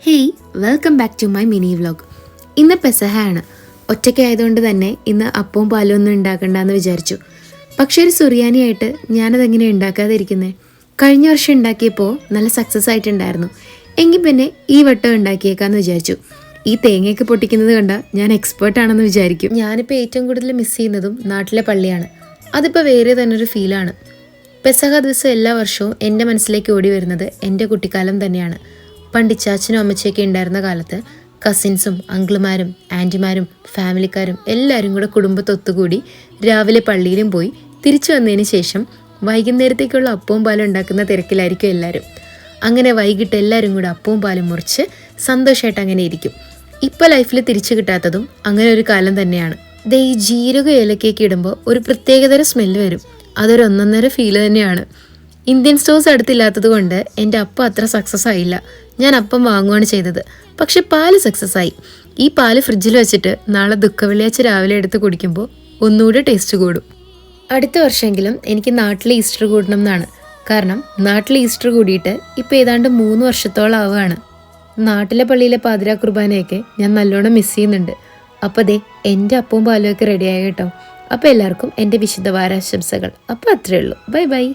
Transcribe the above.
Hey, welcome back to my mini vlog. ഇന്ന് പെസഹയാണ്. ഒറ്റയ്ക്കായതുകൊണ്ട് തന്നെ ഇന്ന് അപ്പവും പാലും ഒന്നും ഉണ്ടാക്കണ്ടെന്ന് വിചാരിച്ചു. പക്ഷേ ഒരു സുറിയാനിയായിട്ട് ഞാനതെങ്ങനെ ഉണ്ടാക്കാതിരിക്കുന്നത്? കഴിഞ്ഞ വർഷം ഉണ്ടാക്കിയപ്പോൾ നല്ല സക്സസ് ആയിട്ടുണ്ടായിരുന്നു. എങ്കിൽ പിന്നെ ഈ വട്ടം ഉണ്ടാക്കിയേക്കാന്ന് വിചാരിച്ചു. ഈ തേങ്ങയൊക്കെ പൊട്ടിക്കുന്നത് കണ്ടാൽ ഞാൻ എക്സ്പേർട്ടാണെന്ന് വിചാരിക്കും. ഞാനിപ്പോൾ ഏറ്റവും കൂടുതൽ മിസ് ചെയ്യുന്നതും നാട്ടിലെ പള്ളിയാണ്. അതിപ്പോൾ വേറെ തന്നെ ഒരു ഫീലാണ്. പെസഹ ദിവസം എല്ലാ വർഷവും എൻ്റെ മനസ്സിലേക്ക് ഓടി വരുന്നത് എൻ്റെ കുട്ടിക്കാലം തന്നെയാണ്. പണ്ട് ഇച്ചാച്ചനും അമ്മച്ചയൊക്കെ ഉണ്ടായിരുന്ന കാലത്ത് കസിൻസും അങ്കിളുമാരും ആൻറ്റിമാരും ഫാമിലിക്കാരും എല്ലാവരും കൂടെ കുടുംബത്തൊത്തുകൂടി രാവിലെ പള്ളിയിലും പോയി തിരിച്ചു വന്നതിന് ശേഷം വൈകുന്നേരത്തേക്കുള്ള അപ്പവും പാലും ഉണ്ടാക്കുന്ന തിരക്കിലായിരിക്കും എല്ലാവരും. അങ്ങനെ വൈകിട്ട് എല്ലാവരും കൂടെ അപ്പവും പാലും മുറിച്ച് സന്തോഷമായിട്ട് അങ്ങനെ ഇരിക്കും. ഇപ്പോൾ ലൈഫിൽ തിരിച്ചു കിട്ടാത്തതും അങ്ങനെ ഒരു കാലം തന്നെയാണ്. ഈ ജീരക ഏലക്കേക്ക് ഇടുമ്പോൾ ഒരു പ്രത്യേകതര സ്മെല്ല് വരും. അതൊരു ഒന്നൊന്നര ഫീല് തന്നെയാണ്. ഇന്ത്യൻ സ്റ്റോഴ്സ് അടുത്തില്ലാത്തത് കൊണ്ട് എൻ്റെ അപ്പം അത്ര സക്സസ് ആയില്ല. ഞാൻ അപ്പം വാങ്ങുകയാണ് ചെയ്തത്. പക്ഷെ പാല് സക്സസ് ആയി. ഈ പാല് ഫ്രിഡ്ജിൽ വെച്ചിട്ട് നാളെ ദുഃഖവെള്ളിയാഴ്ച രാവിലെ എടുത്ത് കുടിക്കുമ്പോൾ ഒന്നുകൂടെ ടേസ്റ്റ് കൂടും. അടുത്ത വർഷമെങ്കിലും എനിക്ക് നാട്ടിൽ ഈസ്റ്റർ കൂടണം എന്നാണ്. കാരണം നാട്ടിൽ ഈസ്റ്റർ കൂടിയിട്ട് ഇപ്പോൾ ഏതാണ്ട് 3 വർഷത്തോളം ആവുകയാണ്. നാട്ടിലെ പള്ളിയിലെ പാതിരാ കുർബാനയൊക്കെ ഞാൻ നല്ലോണം മിസ് ചെയ്യുന്നുണ്ട്. അപ്പോൾ ദേ എൻ്റെ അപ്പവും പാലും ഒക്കെ റെഡിയായി കേട്ടോ. അപ്പോൾ എല്ലാവർക്കും എൻ്റെ വിശുദ്ധ വാരാശംസകൾ. അപ്പോൾ അത്രയേ ഉള്ളൂ. Bye bye.